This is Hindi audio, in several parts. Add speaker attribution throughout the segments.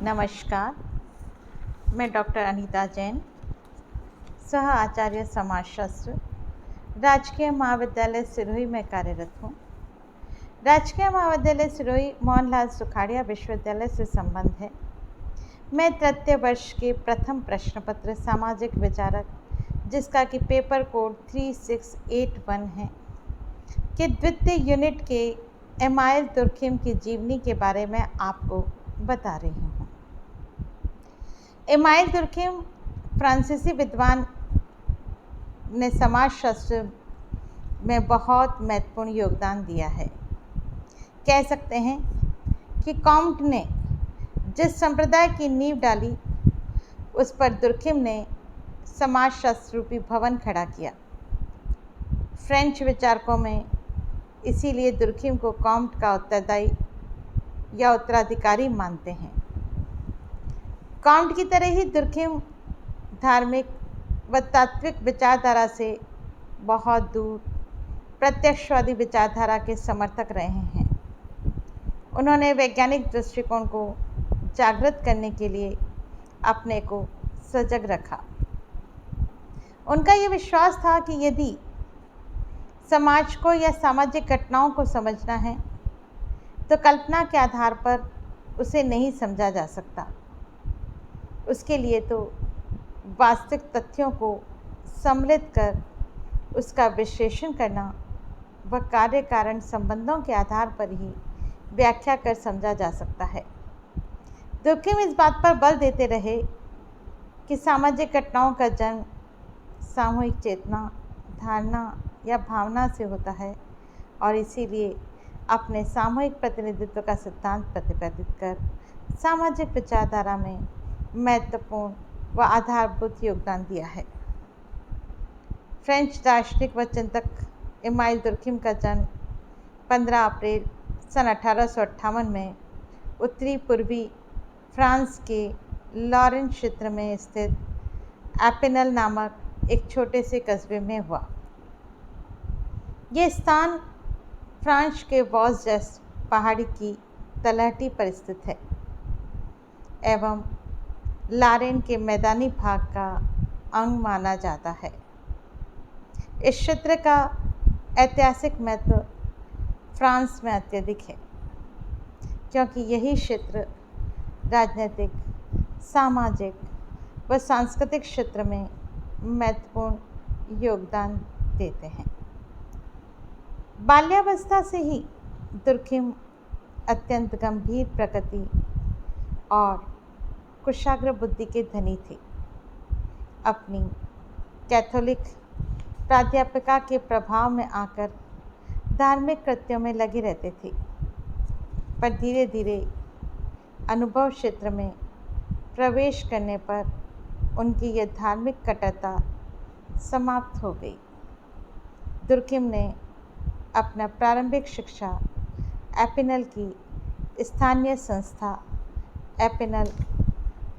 Speaker 1: नमस्कार, मैं डॉक्टर अनीता जैन, सह आचार्य समाजशास्त्र, राजकीय महाविद्यालय सिरोही में कार्यरत हूँ। राजकीय महाविद्यालय सिरोही मोहनलाल सुखाड़िया विश्वविद्यालय से संबंध है। मैं तृतीय वर्ष के प्रथम प्रश्न पत्र सामाजिक विचारक, जिसका कि पेपर कोड 3681 है, के द्वितीय यूनिट के एमाइल तुर्खिम की जीवनी के बारे में आपको बता रही हूँ। एमाइल तुर्खिम फ्रांसीसी विद्वान ने समाजशास्त्र में बहुत महत्वपूर्ण योगदान दिया है। कह सकते हैं कि कॉम्ट ने जिस संप्रदाय की नींव डाली, उस पर तुर्खिम ने समाजशास्त्र रूपी भवन खड़ा किया। फ्रेंच विचारकों में इसीलिए तुर्खिम को कॉम्ट का उत्तरदायी या उत्तराधिकारी मानते हैं। कॉम्ट की तरह ही तुर्खिम धार्मिक व तात्विक विचारधारा से बहुत दूर प्रत्यक्षवादी विचारधारा के समर्थक रहे हैं। उन्होंने वैज्ञानिक दृष्टिकोण को जागृत करने के लिए अपने को सजग रखा। उनका ये विश्वास था कि यदि समाज को या सामाजिक घटनाओं को समझना है तो कल्पना के आधार पर उसे नहीं समझा जा सकता। उसके लिए तो वास्तविक तथ्यों को सम्मिलित कर उसका विश्लेषण करना व कार्य कारण संबंधों के आधार पर ही व्याख्या कर समझा जा सकता है। तुर्खिम इस बात पर बल देते रहे कि सामाजिक घटनाओं का जन्म सामूहिक चेतना, धारणा या भावना से होता है और इसीलिए अपने सामूहिक प्रतिनिधित्व का सिद्धांत प्रतिपादित कर सामाजिक विचारधारा में महत्वपूर्ण व आधारभूत योगदान दिया है। फ्रेंच दार्शनिक व चिंतक एमाइल तुर्खिम का जन्म 15 अप्रैल सन 1858 में उत्तरी पूर्वी फ्रांस के लॉरेन क्षेत्र में स्थित एपिनल नामक एक छोटे से कस्बे में हुआ। ये स्थान फ्रांस के वॉज जैस पहाड़ी की तलहटी पर स्थित है एवं लॉरेन के मैदानी भाग का अंग माना जाता है। इस क्षेत्र का ऐतिहासिक महत्व फ्रांस में अत्यधिक है, क्योंकि यही क्षेत्र राजनीतिक, सामाजिक व सांस्कृतिक क्षेत्र में महत्वपूर्ण योगदान देते हैं। बाल्यावस्था से ही तुर्खिम अत्यंत गंभीर प्रकृति और कुशाग्र बुद्धि के धनी थे। अपनी कैथोलिक प्राध्यापिका के प्रभाव में आकर धार्मिक कृत्यों में लगे रहते थे, पर धीरे धीरे अनुभव क्षेत्र में प्रवेश करने पर उनकी यह धार्मिक कट्टरता समाप्त हो गई। तुर्खिम ने अपना प्रारंभिक शिक्षा एपिनल की स्थानीय संस्था एपिनल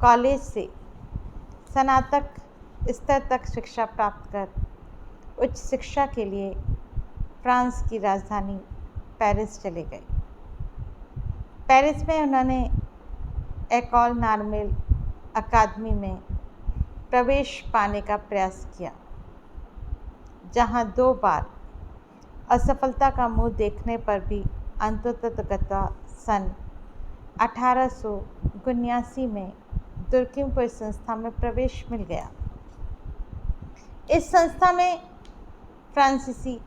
Speaker 1: कॉलेज से स्नातक स्तर तक शिक्षा प्राप्त कर उच्च शिक्षा के लिए फ्रांस की राजधानी पेरिस चले गए। पेरिस में उन्होंने एकोल नॉर्मल अकादमी में प्रवेश पाने का प्रयास किया, जहां 2 बार असफलता का मुंह देखने पर भी अंततः सन 1879 में तुर्खिम को इस संस्था में प्रवेश मिल गया। इस संस्था में फ्रांसीसी,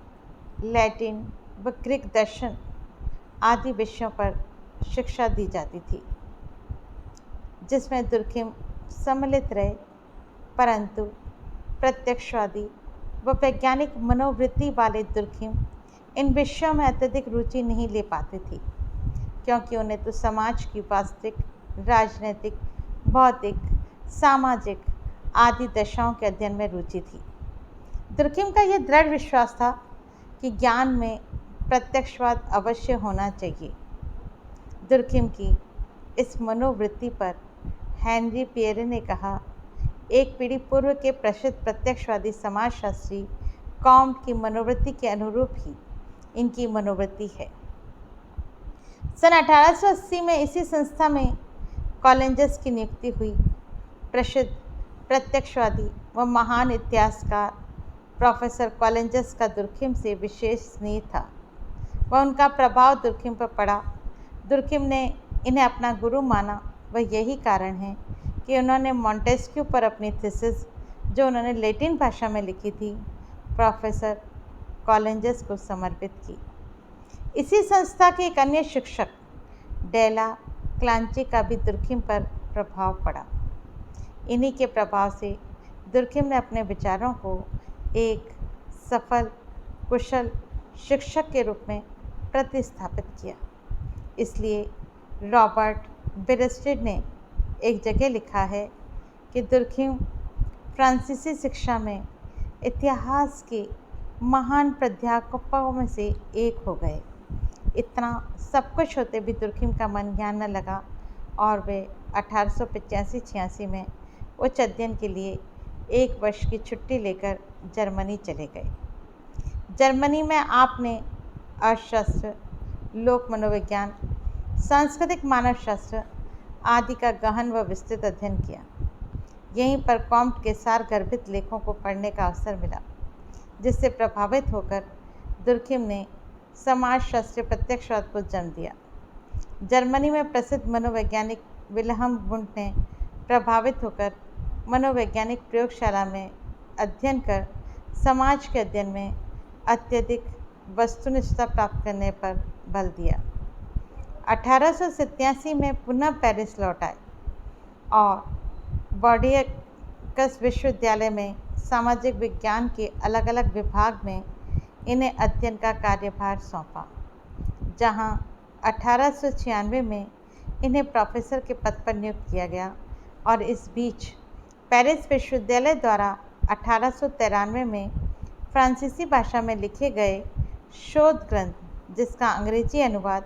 Speaker 1: लैटिन व ग्रीक दर्शन आदि विषयों पर शिक्षा दी जाती थी, जिसमें तुर्खिम सम्मिलित रहे, परंतु प्रत्यक्षवादी व वैज्ञानिक मनोवृत्ति वाले तुर्खिम इन विषयों में अत्यधिक रुचि नहीं ले पाते थे, क्योंकि उन्हें तो समाज की वास्तविक, राजनीतिक, भौतिक, सामाजिक आदि दशाओं के अध्ययन में रुचि थी। तुर्खिम का यह दृढ़ विश्वास था कि ज्ञान में प्रत्यक्षवाद अवश्य होना चाहिए। तुर्खिम की इस मनोवृत्ति पर हेनरी पियरे ने कहा, एक पीढ़ी पूर्व के प्रसिद्ध प्रत्यक्षवादी समाजशास्त्री कॉम्ट की मनोवृत्ति के अनुरूप ही इनकी मनोवृत्ति है। सन 1880 में इसी संस्था में कॉलेंजस की नियुक्ति हुई। प्रसिद्ध प्रत्यक्षवादी व महान इतिहासकार प्रोफेसर कॉलेंजस का दुर्खिम से विशेष स्नेह था व उनका प्रभाव दुर्खिम पर पड़ा। दुर्खिम ने इन्हें अपना गुरु माना व यही कारण है कि उन्होंने मॉन्टेस्क्यू पर अपनी थीसिस, जो उन्होंने लैटिन भाषा में लिखी थी, प्रोफेसर कॉलेंजस को समर्पित की। इसी संस्था के एक अन्य शिक्षक डेला क्लांची का भी दुर्खिम पर प्रभाव पड़ा। इन्हीं के प्रभाव से दुर्खिम ने अपने विचारों को एक सफल कुशल शिक्षक के रूप में प्रतिस्थापित किया। इसलिए रॉबर्ट बेरेस्टेड ने एक जगह लिखा है कि दुर्खिम फ्रांसीसी शिक्षा में इतिहास के महान प्राध्यापकों में से एक हो गए। इतना सब कुछ होते भी दुर्खिम का मन यहाँ न लगा और वे 1885-86 में उच्च अध्ययन के लिए 1 वर्ष की छुट्टी लेकर जर्मनी चले गए। जर्मनी में आपने अर्थशास्त्र, लोक मनोविज्ञान, सांस्कृतिक मानवशास्त्र आदि का गहन व विस्तृत अध्ययन किया। यहीं पर कॉम्ट के सार गर्भित लेखों को पढ़ने का अवसर मिला, जिससे प्रभावित होकर दुर्खिम ने समाजशास्त्री प्रत्यक्षवाद को जन्म दिया। जर्मनी में प्रसिद्ध मनोवैज्ञानिक विल्हम वुंट ने प्रभावित होकर मनोवैज्ञानिक प्रयोगशाला में अध्ययन कर समाज के अध्ययन में अत्यधिक वस्तुनिष्ठता प्राप्त करने पर बल दिया। 1887 में पुनः पेरिस लौट आए और बॉर्डियस विश्वविद्यालय में सामाजिक विज्ञान के अलग अलग विभाग में इन्हें अध्ययन का कार्यभार सौंपा, जहां 1896 में इन्हें प्रोफेसर के पद पर नियुक्त किया गया और इस बीच पेरिस विश्वविद्यालय द्वारा 1893 में फ्रांसीसी भाषा में लिखे गए शोध ग्रंथ, जिसका अंग्रेजी अनुवाद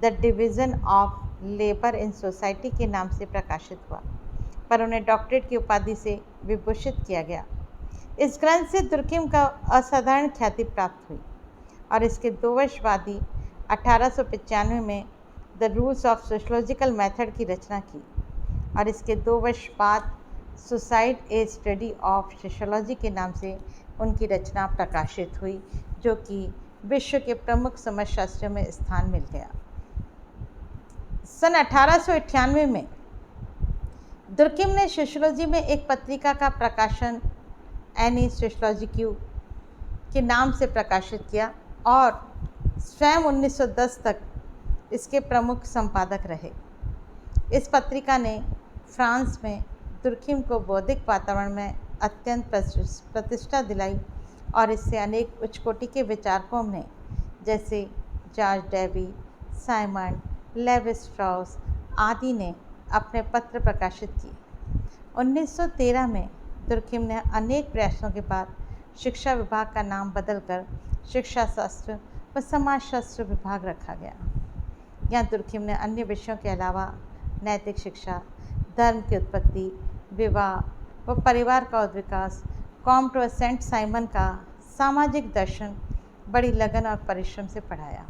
Speaker 1: the division of labour in society के नाम से प्रकाशित हुआ, पर उन्हें डॉक्टरेट की उपाधि से विभूषित किया गया। इस ग्रंथ से दुर्खिम का असाधारण ख्याति प्राप्त हुई और इसके 2 वर्ष बाद ही 1895 में the rules of sociological method की रचना की और इसके 2 वर्ष बाद suicide A study of sociology के नाम से उनकी रचना प्रकाशित हुई, जो कि विश्व के प्रमुख समाजशास्त्रियों में स्थान मिल गया। सन 1898 में दुर्खिम ने सोशोलॉजी में एक पत्रिका का प्रकाशन एनी सोशोलॉजिक्यू के नाम से प्रकाशित किया और स्वयं 1910 तक इसके प्रमुख संपादक रहे। इस पत्रिका ने फ्रांस में दुर्खिम को बौद्धिक वातावरण में अत्यंत प्रतिष्ठा दिलाई और इससे अनेक उच्चकोटि के विचारकों ने, जैसे George Davy, Simon, Levi Strauss आदि ने अपने पत्र प्रकाशित किए। 1913 में दुर्खिम ने अनेक प्रयासों के बाद शिक्षा विभाग का नाम बदलकर शिक्षा शास्त्र व समाजशास्त्र विभाग रखा गया। यहाँ दुर्खिम ने अन्य विषयों के अलावा नैतिक शिक्षा, धर्म की उत्पत्ति, विवाह व परिवार का विकास, कॉम्ट व सेंट साइमन का सामाजिक दर्शन बड़ी लगन और परिश्रम से पढ़ाया।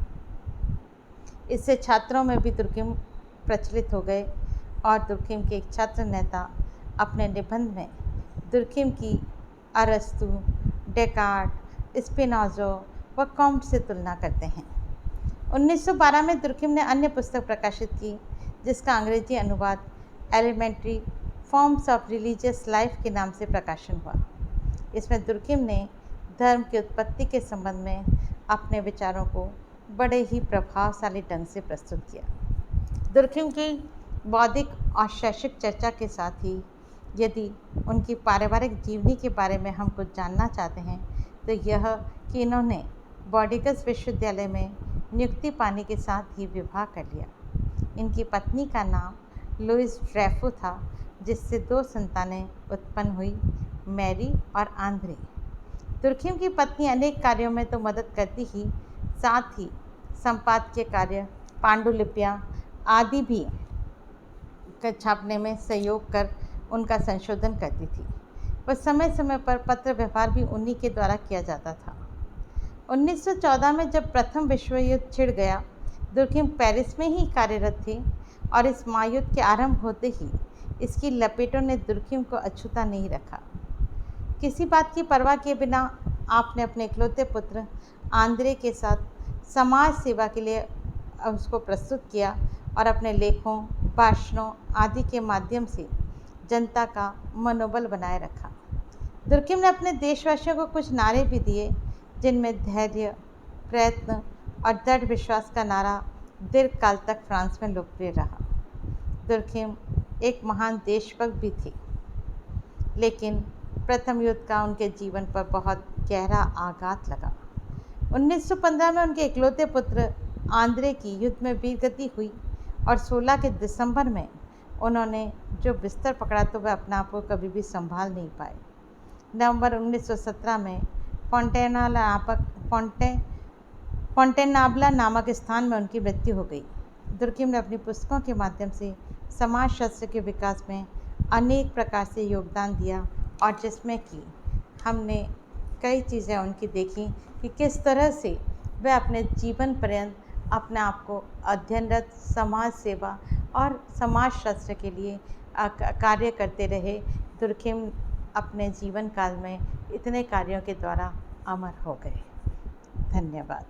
Speaker 1: इससे छात्रों में भी दुर्खिम प्रचलित हो गए और दुर्खिम के एक छात्र नेता अपने निबंध में दुर्खिम की अरस्तु, डेकार्ट, स्पिनोज़ा व कॉम्ट से तुलना करते हैं। 1912 में दुर्खिम ने अन्य पुस्तक प्रकाशित की, जिसका अंग्रेजी अनुवाद elementary forms of religious life के नाम से प्रकाशन हुआ। इसमें दुर्खिम ने धर्म की उत्पत्ति के संबंध में अपने विचारों को बड़े ही प्रभावशाली ढंग से प्रस्तुत किया। दुर्खिम की बौद्धिक और शैक्षिक चर्चा के साथ ही यदि उनकी पारिवारिक जीवनी के बारे में हम कुछ जानना चाहते हैं तो यह कि इन्होंने बॉर्डियस विश्वविद्यालय में नियुक्ति पाने के साथ ही विवाह कर लिया। इनकी पत्नी का नाम लुइस ड्रेफू था, जिससे 2 संतानें उत्पन्न हुई, मैरी और आंद्रे। दुर्खिम की पत्नी अनेक कार्यों में तो मदद करती ही साथ ही संपादकीय कार्य, पांडुलिपियाँ आदि भी छापने में सहयोग कर उनका संशोधन करती थी। वह समय समय पर पत्र व्यवहार भी उन्हीं के द्वारा किया जाता था। 1914 में जब प्रथम विश्व युद्ध छिड़ गया, दुर्खिम पेरिस में ही कार्यरत थे और इस महायुद्ध के आरंभ होते ही इसकी लपेटों ने दुर्खिम को अछूता नहीं रखा। किसी बात की परवाह किए बिना आपने अपने इकलौते पुत्र आंद्रे के साथ समाज सेवा के लिए उसको प्रस्तुत किया और अपने लेखों, भाषणों आदि के माध्यम से जनता का मनोबल बनाए रखा। दुर्खिम ने अपने देशवासियों को कुछ नारे भी दिए, जिनमें धैर्य, प्रयत्न और दृढ़ विश्वास का नारा दीर्घकाल तक फ्रांस में लोकप्रिय रहा। दुर्खिम एक महान देशभक्त भी थे, लेकिन प्रथम युद्ध का उनके जीवन पर बहुत गहरा आघात लगा। 1915 में उनके इकलौते पुत्र आंद्रे की युद्ध में वीरगति हुई और 16 के दिसंबर में उन्होंने जो बिस्तर पकड़ा तो वह अपने आप को कभी भी संभाल नहीं पाए। नवंबर 1917 में फोंटेनाब्ला नामक स्थान में उनकी मृत्यु हो गई। दुर्खिम ने अपनी पुस्तकों के माध्यम से समाजशास्त्र के विकास में अनेक प्रकार से योगदान दिया और जिसमें कि हमने कई चीज़ें उनकी देखी कि किस तरह से वे अपने जीवन पर्यंत अपने आप को अध्ययनरत, समाज सेवा और समाजशास्त्र के लिए कार्य करते रहे। दुर्खिम अपने जीवन काल में इतने कार्यों के द्वारा अमर हो गए। धन्यवाद।